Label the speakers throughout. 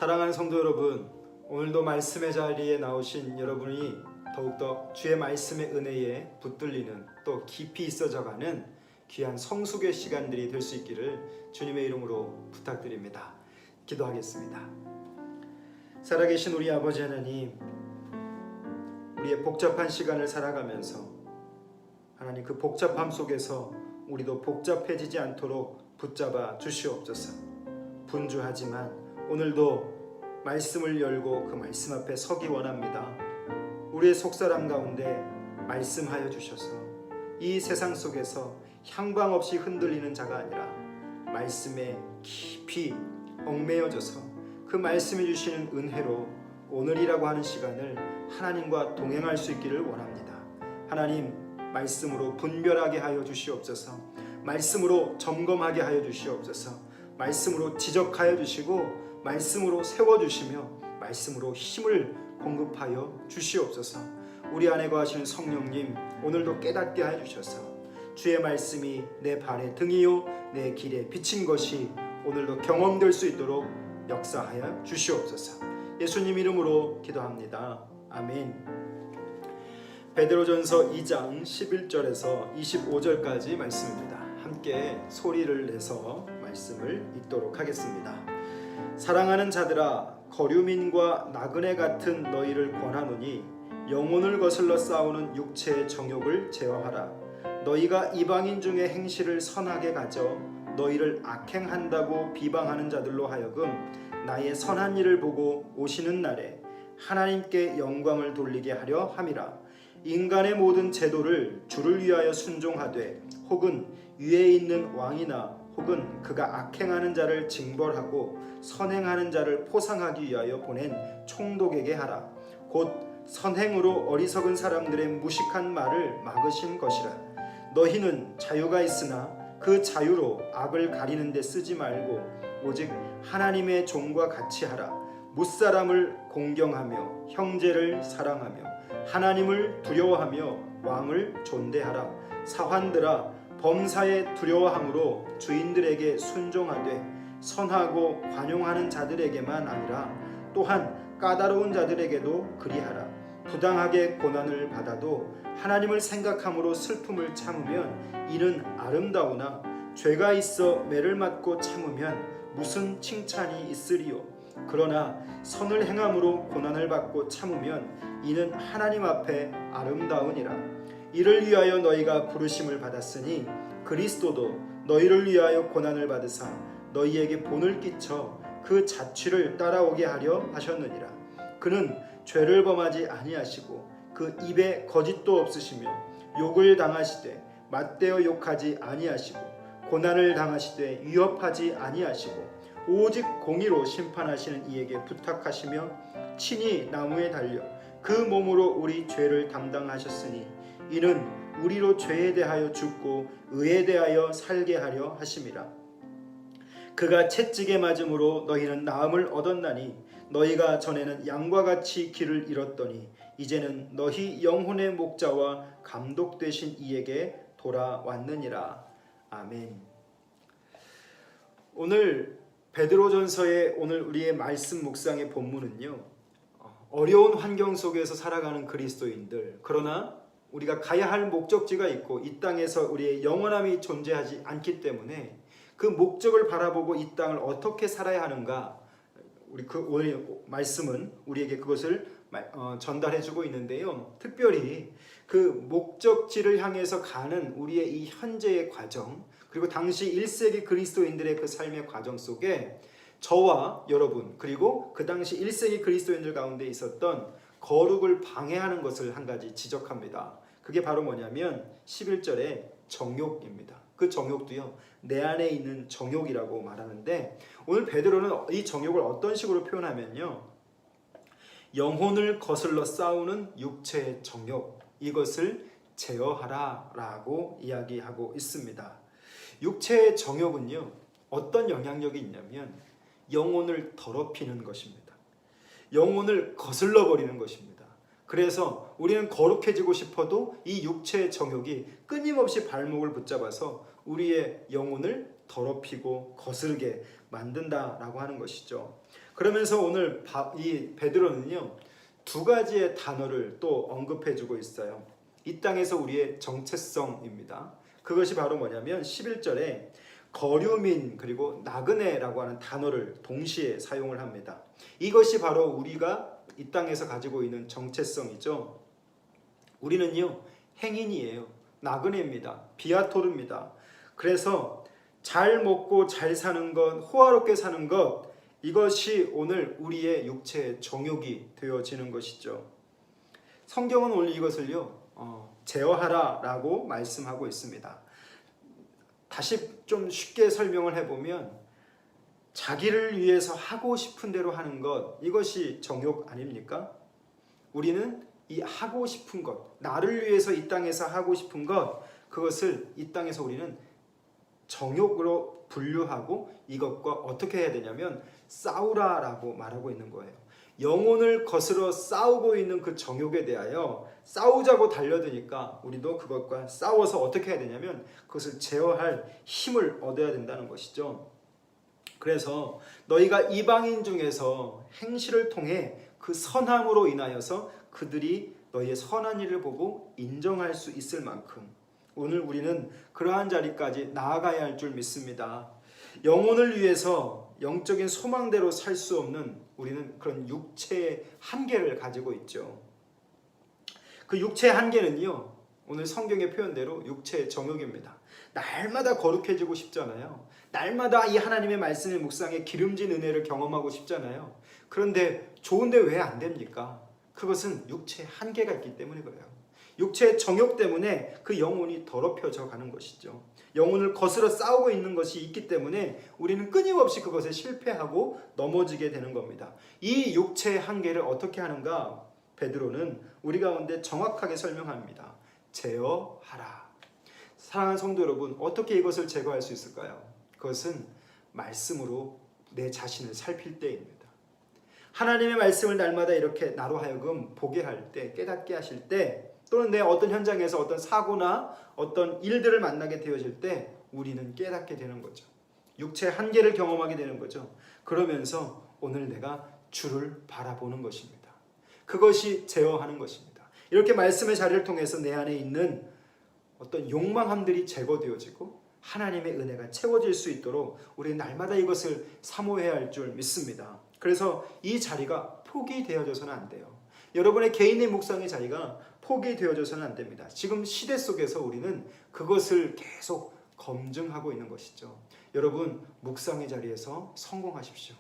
Speaker 1: 사랑하는 성도 여러분, 오늘도 말씀의 자리에 나오신 여러분이 더욱더 주의 말씀의 은혜에 붙들리는 또 깊이 있어져가는 귀한 성숙의 시간들이 될 수 있기를 주님의 이름으로 부탁드립니다. 기도하겠습니다. 살아계신 우리 아버지 하나님, 우리의 복잡한 시간을 살아가면서 하나님 그 복잡함 속에서 우리도 복잡해지지 않도록 붙잡아 주시옵소서. 분주하지만 오늘도 말씀을 열고 그 말씀 앞에 서기 원합니다. 우리의 속사람 가운데 말씀하여 주셔서 이 세상 속에서 향방 없이 흔들리는 자가 아니라 말씀에 깊이 얽매여져서 그 말씀해 주시는 은혜로 오늘이라고 하는 시간을 하나님과 동행할 수 있기를 원합니다. 하나님, 말씀으로 분별하게 하여 주시옵소서. 말씀으로 점검하게 하여 주시옵소서. 말씀으로 지적하여 주시고 말씀으로 세워주시며 말씀으로 힘을 공급하여 주시옵소서. 우리 안에 거하시는 성령님, 오늘도 깨닫게 하여 주셔서 주의 말씀이 내 발의 등이요 내 길에 비친 것이 오늘도 경험될 수 있도록 역사하여 주시옵소서. 예수님 이름으로 기도합니다. 아멘. 베드로전서 2장 11절에서 25절까지 말씀입니다. 함께 소리를 내서 말씀을 읽도록 하겠습니다. 사랑하는 자들아, 거류민과 나그네 같은 너희를 권하노니 영혼을 거슬러 싸우는 육체의 정욕을 제어하라. 너희가 이방인 중에 행실을 선하게 가져 너희를 악행한다고 비방하는 자들로 하여금 나의 선한 일을 보고 오시는 날에 하나님께 영광을 돌리게 하려 함이라. 인간의 모든 제도를 주를 위하여 순종하되 혹은 위에 있는 왕이나 혹은 그가 악행하는 자를 징벌하고 선행하는 자를 포상하기 위하여 보낸 총독에게 하라. 곧 선행으로 어리석은 사람들의 무식한 말을 막으신 것이라. 너희는 자유가 있으나 그 자유로 악을 가리는 데 쓰지 말고 오직 하나님의 종과 같이 하라. 무사람을 공경하며 형제를 사랑하며 하나님을 두려워하며 왕을 존대하라. 사환들아, 범사에 두려워함으로 주인들에게 순종하되 선하고 관용하는 자들에게만 아니라 또한 까다로운 자들에게도 그리하라. 부당하게 고난을 받아도 하나님을 생각함으로 슬픔을 참으면 이는 아름다우나 죄가 있어 매를 맞고 참으면 무슨 칭찬이 있으리요. 그러나 선을 행함으로 고난을 받고 참으면 이는 하나님 앞에 아름다우니라. 이를 위하여 너희가 부르심을 받았으니 그리스도도 너희를 위하여 고난을 받으사 너희에게 본을 끼쳐 그 자취를 따라오게 하려 하셨느니라. 그는 죄를 범하지 아니하시고 그 입에 거짓도 없으시며 욕을 당하시되 맞대어 욕하지 아니하시고 고난을 당하시되 위협하지 아니하시고 오직 공의로 심판하시는 이에게 부탁하시며 친히 나무에 달려 그 몸으로 우리 죄를 담당하셨으니 이는 우리로 죄에 대하여 죽고 의에 대하여 살게 하려 하심이라. 그가 채찍에 맞음으로 너희는 나음을 얻었나니 너희가 전에는 양과 같이 길을 잃었더니 이제는 너희 영혼의 목자와 감독 되신 이에게 돌아왔느니라. 아멘. 오늘 베드로전서의 오늘 우리의 말씀 묵상의 본문은요, 어려운 환경 속에서 살아가는 그리스도인들, 그러나 우리가 가야 할 목적지가 있고 이 땅에서 우리의 영원함이 존재하지 않기 때문에 그 목적을 바라보고 이 땅을 어떻게 살아야 하는가, 우리 그 오늘 말씀은 우리에게 그것을 전달해주고 있는데요. 특별히 그 목적지를 향해서 가는 우리의 이 현재의 과정, 그리고 당시 1세기 그리스도인들의 그 삶의 과정 속에 저와 여러분, 그리고 그 당시 1세기 그리스도인들 가운데 있었던 거룩을 방해하는 것을 한 가지 지적합니다. 그게 바로 뭐냐면 11절에 정욕입니다. 그 정욕도요, 내 안에 있는 정욕이라고 말하는데, 오늘 베드로는 이 정욕을 어떤 식으로 표현하면요, 영혼을 거슬러 싸우는 육체의 정욕, 이것을 제어하라 라고 이야기하고 있습니다. 육체의 정욕은요, 어떤 영향력이 있냐면 영혼을 더럽히는 것입니다. 영혼을 거슬러 버리는 것입니다. 그래서 우리는 거룩해지고 싶어도 이 육체의 정욕이 끊임없이 발목을 붙잡아서 우리의 영혼을 더럽히고 거스르게 만든다라고 하는 것이죠. 그러면서 오늘 이 베드로는요, 두 가지의 단어를 또 언급해주고 있어요. 이 땅에서 우리의 정체성입니다. 그것이 바로 뭐냐면 11절에 거류민 그리고 나그네라고 하는 단어를 동시에 사용을 합니다. 이것이 바로 우리가 이 땅에서 가지고 있는 정체성이죠. 우리는요, 행인이에요. 나그네입니다. 비아토르입니다. 그래서 잘 먹고 잘 사는 것, 호화롭게 사는 것, 이것이 오늘 우리의 육체의 정욕이 되어지는 것이죠. 성경은 오늘 이것을요, 제어하라라고 말씀하고 있습니다. 다시 좀 쉽게 설명을 해보면 자기를 위해서 하고 싶은 대로 하는 것, 이것이 정욕 아닙니까? 우리는 이 하고 싶은 것, 나를 위해서 이 땅에서 하고 싶은 것, 그것을 이 땅에서 우리는 정욕으로 분류하고 이것과 어떻게 해야 되냐면 싸우라라고 말하고 있는 거예요. 영혼을 거스러 싸우고 있는 그 정욕에 대하여 싸우자고 달려드니까 우리도 그것과 싸워서 어떻게 해야 되냐면 그것을 제어할 힘을 얻어야 된다는 것이죠. 그래서 너희가 이방인 중에서 행실을 통해 그 선함으로 인하여서 그들이 너희의 선한 일을 보고 인정할 수 있을 만큼 오늘 우리는 그러한 자리까지 나아가야 할 줄 믿습니다. 영혼을 위해서 영적인 소망대로 살 수 없는 우리는 그런 육체의 한계를 가지고 있죠. 그 육체의 한계는요, 오늘 성경의 표현대로 육체의 정욕입니다. 날마다 거룩해지고 싶잖아요. 날마다 이 하나님의 말씀의 묵상에 기름진 은혜를 경험하고 싶잖아요. 그런데 좋은데 왜 안 됩니까? 그것은 육체의 한계가 있기 때문에 그래요. 육체의 정욕 때문에 그 영혼이 더럽혀져 가는 것이죠. 영혼을 거스러 싸우고 있는 것이 있기 때문에 우리는 끊임없이 그것에 실패하고 넘어지게 되는 겁니다. 이 육체의 한계를 어떻게 하는가? 베드로는 우리 가운데 정확하게 설명합니다. 제어하라. 사랑하는 성도 여러분, 어떻게 이것을 제거할 수 있을까요? 그것은 말씀으로 내 자신을 살필 때입니다. 하나님의 말씀을 날마다 이렇게 나로 하여금 보게 할 때, 깨닫게 하실 때, 또는 내 어떤 현장에서 어떤 사고나 어떤 일들을 만나게 되어질 때 우리는 깨닫게 되는 거죠. 육체의 한계를 경험하게 되는 거죠. 그러면서 오늘 내가 주를 바라보는 것입니다. 그것이 제어하는 것입니다. 이렇게 말씀의 자리를 통해서 내 안에 있는 어떤 욕망함들이 제거되어지고 하나님의 은혜가 채워질 수 있도록 우리는 날마다 이것을 사모해야 할 줄 믿습니다. 그래서 이 자리가 포기되어져서는 안 돼요. 여러분의 개인의 묵상의 자리가 포기되어져서는 안 됩니다. 지금 시대 속에서 우리는 그것을 계속 검증하고 있는 것이죠. 여러분, 묵상의 자리에서 성공하십시오.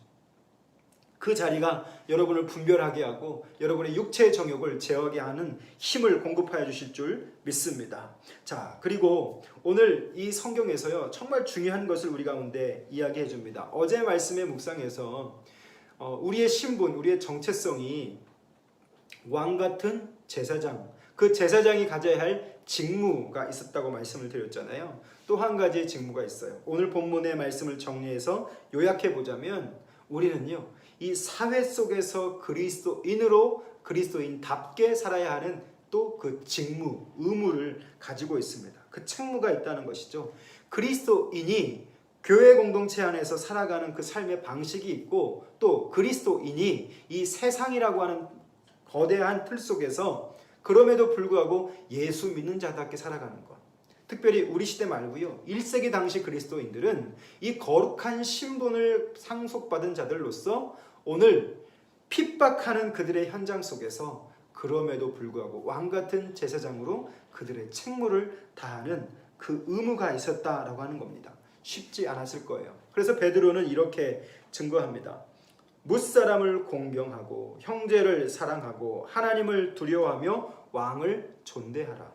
Speaker 1: 그 자리가 여러분을 분별하게 하고 여러분의 육체의 정욕을 제어하게 하는 힘을 공급하여 주실 줄 믿습니다. 자, 그리고 오늘 이 성경에서요, 정말 중요한 것을 우리 가운데 이야기해 줍니다. 어제 말씀의 묵상에서 우리의 신분, 우리의 정체성이 왕 같은 제사장, 그 제사장이 가져야 할 직무가 있었다고 말씀을 드렸잖아요. 또 한 가지의 직무가 있어요. 오늘 본문의 말씀을 정리해서 요약해 보자면 우리는요, 이 사회 속에서 그리스도인으로 그리스도인답게 살아야 하는 또 그 직무, 의무를 가지고 있습니다. 그 책무가 있다는 것이죠. 그리스도인이 교회 공동체 안에서 살아가는 그 삶의 방식이 있고 또 그리스도인이 이 세상이라고 하는 거대한 틀 속에서 그럼에도 불구하고 예수 믿는 자답게 살아가는 것. 특별히 우리 시대 말고요, 1세기 당시 그리스도인들은 이 거룩한 신분을 상속받은 자들로서 오늘 핍박하는 그들의 현장 속에서 그럼에도 불구하고 왕같은 제사장으로 그들의 책무를 다하는 그 의무가 있었다라고 하는 겁니다. 쉽지 않았을 거예요. 그래서 베드로는 이렇게 증거합니다. 무사람을 공경하고 형제를 사랑하고 하나님을 두려워하며 왕을 존대하라.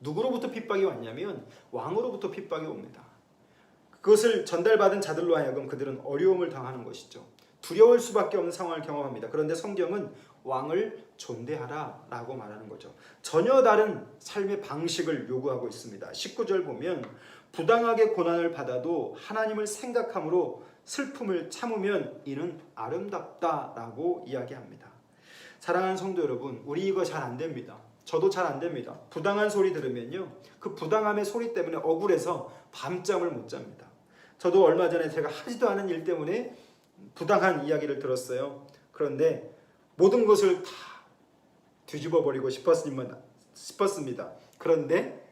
Speaker 1: 누구로부터 핍박이 왔냐면 왕으로부터 핍박이 옵니다. 그것을 전달받은 자들로 하여금 그들은 어려움을 당하는 것이죠. 두려울 수밖에 없는 상황을 경험합니다. 그런데 성경은 왕을 존대하라 라고 말하는 거죠. 전혀 다른 삶의 방식을 요구하고 있습니다. 19절 보면 부당하게 고난을 받아도 하나님을 생각함으로 슬픔을 참으면 이는 아름답다라고 이야기합니다. 사랑하는 성도 여러분, 우리 이거 잘 안 됩니다. 저도 잘 안 됩니다. 부당한 소리 들으면요, 그 부당함의 소리 때문에 억울해서 밤잠을 못 잡니다. 저도 얼마 전에 제가 하지도 않은 일 때문에 부당한 이야기를 들었어요. 그런데 모든 것을 다 뒤집어 버리고 싶었습니다. 그런데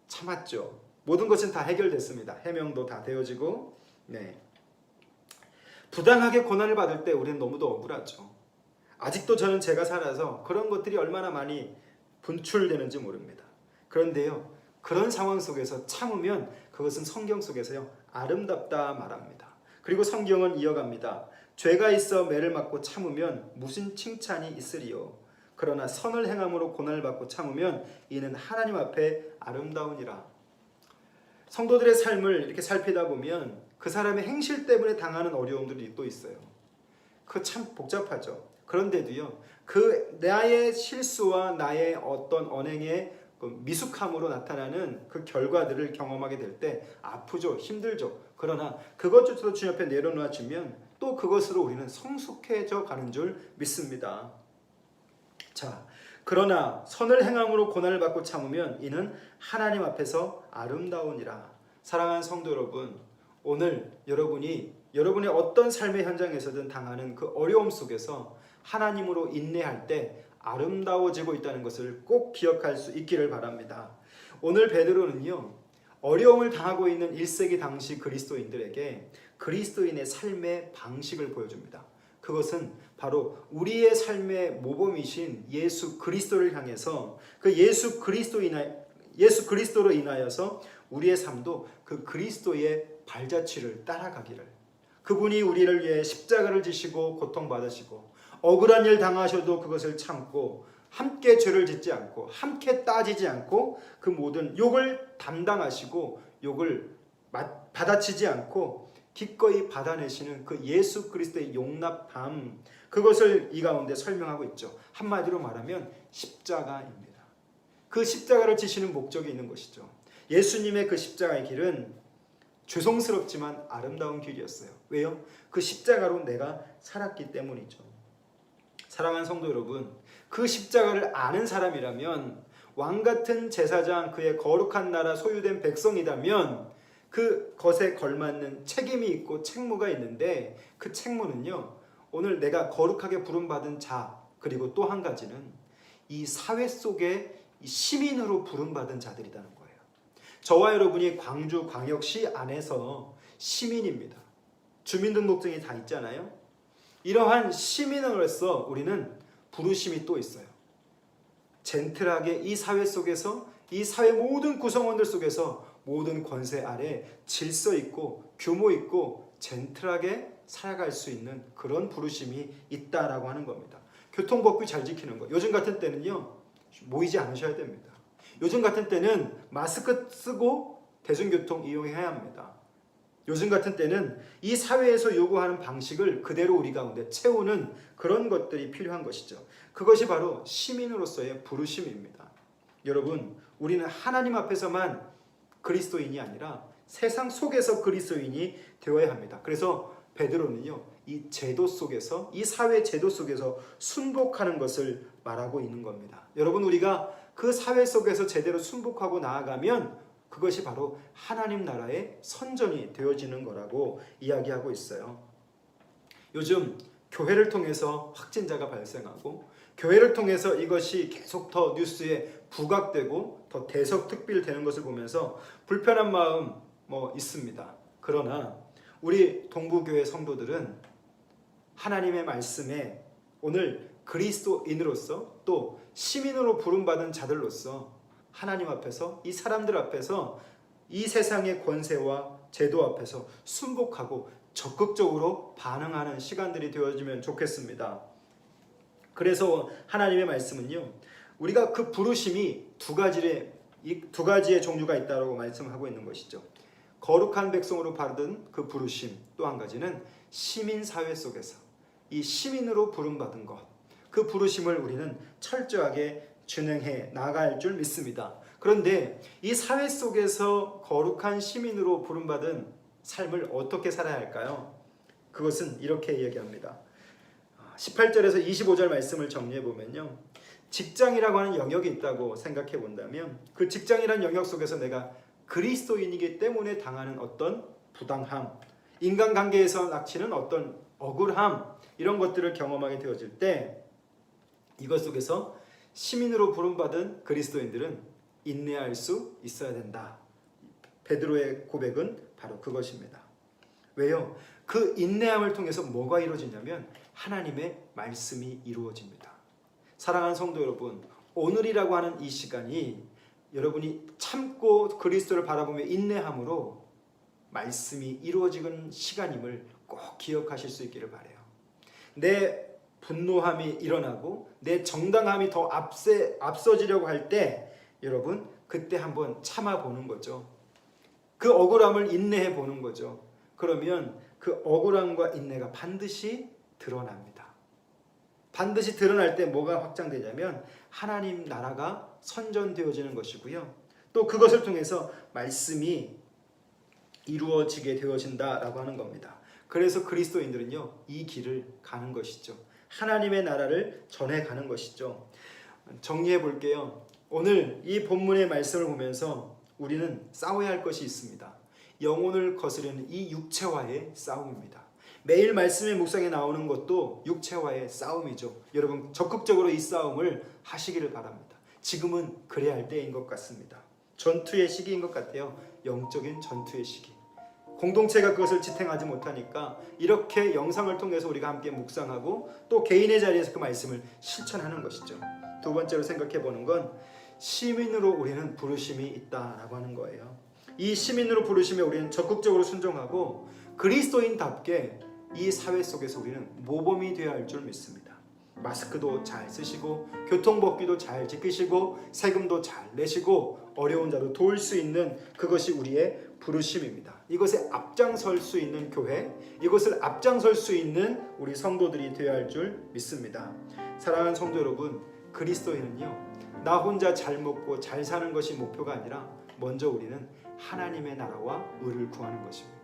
Speaker 1: 참았죠. 모든 것은 다 해결됐습니다. 해명도 다 되어지고, 부당하게 고난을 받을 때 우리는 너무도 억울하죠. 아직도 저는 제가 살아서 그런 것들이 얼마나 많이 분출되는지 모릅니다. 그런데요, 그런 상황 속에서 참으면 그것은 성경 속에서요 아름답다 말합니다. 그리고 성경은 이어갑니다. 죄가 있어 매를 맞고 참으면 무슨 칭찬이 있으리요. 그러나 선을 행함으로 고난을 받고 참으면 이는 하나님 앞에 아름다우니라. 성도들의 삶을 이렇게 살피다 보면 그 사람의 행실 때문에 당하는 어려움들이 또 있어요. 그거 참 복잡하죠. 그런데도요, 그 나의 실수와 나의 어떤 언행의 미숙함으로 나타나는 그 결과들을 경험하게 될 때 아프죠, 힘들죠. 그러나 그것조차도 주님 앞에 내려놓아 주면 또 그것으로 우리는 성숙해져 가는 줄 믿습니다. 자, 그러나 선을 행함으로 고난을 받고 참으면 이는 하나님 앞에서 아름다우니라. 사랑하는 성도 여러분, 오늘 여러분의 어떤 삶의 현장에서든 당하는 그 어려움 속에서 하나님으로 인내할 때 아름다워지고 있다는 것을 꼭 기억할 수 있기를 바랍니다. 오늘 베드로는요, 어려움을 당하고 있는 1세기 당시 그리스도인들에게 그리스도인의 삶의 방식을 보여줍니다. 그것은 바로 우리의 삶의 모범이신 예수 그리스도를 향해서 그 예수 그리스도로 인하여서 우리의 삶도 그 그리스도의 발자취를 따라가기를, 그분이 우리를 위해 십자가를 지시고 고통받으시고 억울한 일 당하셔도 그것을 참고 함께 죄를 짓지 않고 함께 따지지 않고 그 모든 욕을 담당하시고 욕을 받아치지 않고 기꺼이 받아내시는 그 예수 그리스도의 용납함, 그것을 이 가운데 설명하고 있죠. 한마디로 말하면 십자가입니다. 그 십자가를 지시는 목적이 있는 것이죠. 예수님의 그 십자가의 길은 죄송스럽지만 아름다운 길이었어요. 왜요? 그 십자가로 내가 살았기 때문이죠. 사랑하는 성도 여러분, 그 십자가를 아는 사람이라면, 왕같은 제사장 그의 거룩한 나라 소유된 백성이라면 그 것에 걸맞는 책임이 있고 책무가 있는데, 그 책무는요, 오늘 내가 거룩하게 부름받은 자, 그리고 또 한 가지는 이 사회 속에 시민으로 부름받은 자들이라는 거예요. 저와 여러분이 광주 광역시 안에서 시민입니다. 주민등록증이 다 있잖아요. 이러한 시민으로서 우리는 부르심이 또 있어요. 젠틀하게 이 사회 속에서, 이 사회 모든 구성원들 속에서 모든 권세 아래 질서 있고 규모 있고 젠틀하게 살아갈 수 있는 그런 부르심이 있다라고 하는 겁니다. 교통법규 잘 지키는 거. 요즘 같은 때는요, 모이지 않으셔야 됩니다. 요즘 같은 때는 마스크 쓰고 대중교통 이용해야 합니다. 요즘 같은 때는 이 사회에서 요구하는 방식을 그대로 우리 가운데 채우는 그런 것들이 필요한 것이죠. 그것이 바로 시민으로서의 부르심입니다. 여러분, 우리는 하나님 앞에서만 그리스도인이 아니라 세상 속에서 그리스도인이 되어야 합니다. 그래서 베드로는요, 이 제도 속에서, 이 사회 제도 속에서 순복하는 것을 말하고 있는 겁니다. 여러분, 우리가 그 사회 속에서 제대로 순복하고 나아가면 그것이 바로 하나님 나라의 선전이 되어지는 거라고 이야기하고 있어요. 요즘 교회를 통해서 확진자가 발생하고 교회를 통해서 이것이 계속 더 뉴스에 부각되고 더 대석특필되는 것을 보면서 불편한 마음 있습니다. 그러나 우리 동부교회 성도들은 하나님의 말씀에 오늘 그리스도인으로서 또 시민으로 부름받은 자들로서 하나님 앞에서, 이 사람들 앞에서, 이 세상의 권세와 제도 앞에서 순복하고 적극적으로 반응하는 시간들이 되어지면 좋겠습니다. 그래서 하나님의 말씀은요, 우리가 그 부르심이 두 가지의 종류가 있다고 말씀하고 있는 것이죠. 거룩한 백성으로 받은 그 부르심, 또 한 가지는 시민사회 속에서 이 시민으로 부름받은 것, 그 부르심을 우리는 철저하게 준행해 나갈 줄 믿습니다. 그런데 이 사회 속에서 거룩한 시민으로 부름받은 삶을 어떻게 살아야 할까요? 그것은 이렇게 얘기합니다. 18절에서 25절 말씀을 정리해 보면요, 직장이라고 하는 영역이 있다고 생각해 본다면 그 직장이라는 영역 속에서 내가 그리스도인이기 때문에 당하는 어떤 부당함, 인간관계에서 닥치는 어떤 억울함, 이런 것들을 경험하게 되어질 때 이것 속에서 시민으로 부름받은 그리스도인들은 인내할 수 있어야 된다. 베드로의 고백은 바로 그것입니다. 왜요? 그 인내함을 통해서 뭐가 이루어지냐면 하나님의 말씀이 이루어집니다. 사랑하는 성도 여러분, 오늘이라고 하는 이 시간이 여러분이 참고 그리스도를 바라보며 인내함으로 말씀이 이루어지는 시간임을 꼭 기억하실 수 있기를 바라요. 내 분노함이 일어나고 내 정당함이 더 앞서지려고 할 때 여러분 그때 한번 참아보는 거죠. 그 억울함을 인내해 보는 거죠. 그러면 그 억울함과 인내가 반드시 드러납니다. 반드시 드러날 때 뭐가 확장되냐면 하나님 나라가 선전되어지는 것이고요. 또 그것을 통해서 말씀이 이루어지게 되어진다라고 하는 겁니다. 그래서 그리스도인들은요, 이 길을 가는 것이죠. 하나님의 나라를 전해가는 것이죠. 정리해 볼게요. 오늘 이 본문의 말씀을 보면서 우리는 싸워야 할 것이 있습니다. 영혼을 거스르는 이 육체와의 싸움입니다. 매일 말씀의 묵상에 나오는 것도 육체와의 싸움이죠. 여러분 적극적으로 이 싸움을 하시기를 바랍니다. 지금은 그래야 할 때인 것 같습니다. 전투의 시기인 것 같아요. 영적인 전투의 시기. 공동체가 그것을 지탱하지 못하니까 이렇게 영상을 통해서 우리가 함께 묵상하고 또 개인의 자리에서 그 말씀을 실천하는 것이죠. 두 번째로 생각해 보는 건 시민으로 우리는 부르심이 있다라고 하는 거예요. 이 시민으로 부르심에 우리는 적극적으로 순종하고 그리스도인답게 이 사회 속에서 우리는 모범이 되어야 할 줄 믿습니다. 마스크도 잘 쓰시고 교통법규도 잘 지키시고 세금도 잘 내시고 어려운 자로 도울 수 있는 그것이 우리의 부르심입니다. 이것에 앞장설 수 있는 교회, 이것을 앞장설 수 있는 우리 성도들이 되어야 할 줄 믿습니다. 사랑하는 성도 여러분, 그리스도인은요, 나 혼자 잘 먹고 잘 사는 것이 목표가 아니라 먼저 우리는 하나님의 나라와 의를 구하는 것입니다.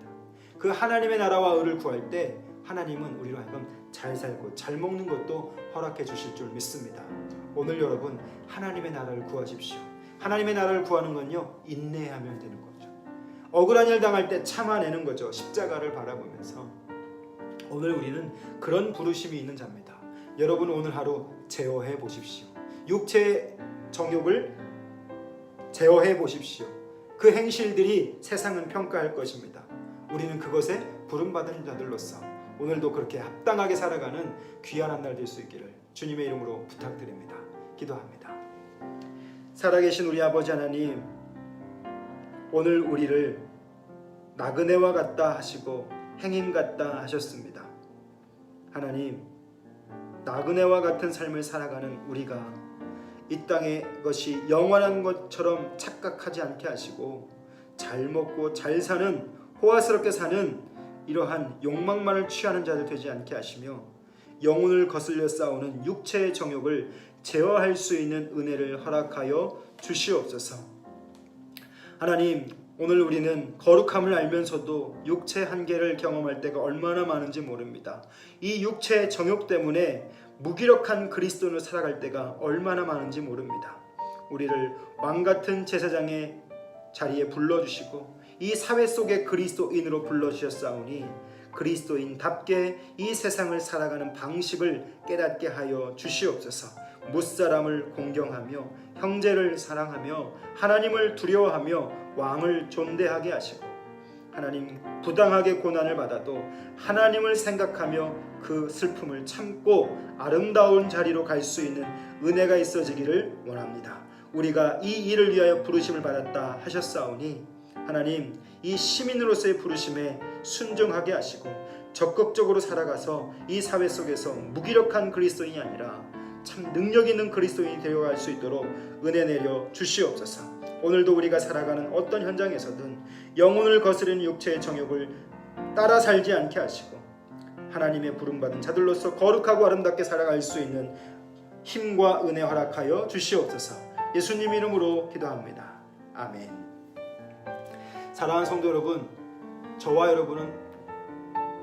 Speaker 1: 그 하나님의 나라와 의를 구할 때 하나님은 우리로 하여금 잘 살고 잘 먹는 것도 허락해 주실 줄 믿습니다. 오늘 여러분 하나님의 나라를 구하십시오. 하나님의 나라를 구하는 건요, 인내하면 되는 거죠. 억울한 일 당할 때 참아내는 거죠. 십자가를 바라보면서. 오늘 우리는 그런 부르심이 있는 자입니다. 여러분 오늘 하루 제어해 보십시오. 육체의 정욕을 제어해 보십시오. 그 행실들이 세상은 평가할 것입니다. 우리는 그것에 부름받은 자들로서 오늘도 그렇게 합당하게 살아가는 귀한 한 날 될 수 있기를 주님의 이름으로 부탁드립니다. 기도합니다. 살아계신 우리 아버지 하나님, 오늘 우리를 나그네와 같다 하시고 행인 같다 하셨습니다. 하나님, 나그네와 같은 삶을 살아가는 우리가 이 땅의 것이 영원한 것처럼 착각하지 않게 하시고 잘 먹고 잘 사는, 호화스럽게 사는 이러한 욕망만을 취하는 자들 되지 않게 하시며 영혼을 거슬려 싸우는 육체의 정욕을 제어할 수 있는 은혜를 허락하여 주시옵소서. 하나님, 오늘 우리는 거룩함을 알면서도 육체의 한계를 경험할 때가 얼마나 많은지 모릅니다. 이 육체의 정욕 때문에 무기력한 그리스도인으로 살아갈 때가 얼마나 많은지 모릅니다. 우리를 왕같은 제사장의 자리에 불러주시고 이 사회 속의 그리스도인으로 불러주셨사오니 그리스도인답게 이 세상을 살아가는 방식을 깨닫게 하여 주시옵소서. 무사람을 공경하며 형제를 사랑하며 하나님을 두려워하며 왕을 존대하게 하시고 하나님 부당하게 고난을 받아도 하나님을 생각하며 그 슬픔을 참고 아름다운 자리로 갈 수 있는 은혜가 있어지기를 원합니다. 우리가 이 일을 위하여 부르심을 받았다 하셨사오니 하나님, 이 시민으로서의 부르심에 순종하게 하시고 적극적으로 살아가서 이 사회 속에서 무기력한 그리스도인이 아니라 참 능력 있는 그리스도인이 되어갈 수 있도록 은혜 내려 주시옵소서. 오늘도 우리가 살아가는 어떤 현장에서든 영혼을 거스르는 육체의 정욕을 따라 살지 않게 하시고 하나님의 부름받은 자들로서 거룩하고 아름답게 살아갈 수 있는 힘과 은혜 허락하여 주시옵소서. 예수님 이름으로 기도합니다. 아멘. 사랑하는 성도 여러분, 저와 여러분은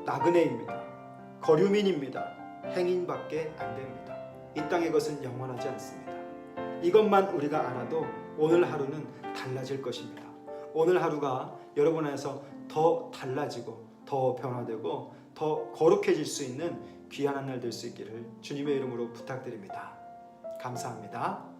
Speaker 1: 나그네입니다. 거류민입니다. 행인밖에 안 됩니다. 이 땅의 것은 영원하지 않습니다. 이것만 우리가 알아도 오늘 하루는 달라질 것입니다. 오늘 하루가 여러분 안에서 더 달라지고 더 더 변화되고 더 거룩해질 수 있는 귀한 한 날 될 수 있기를 주님의 이름으로 부탁드립니다. 감사합니다.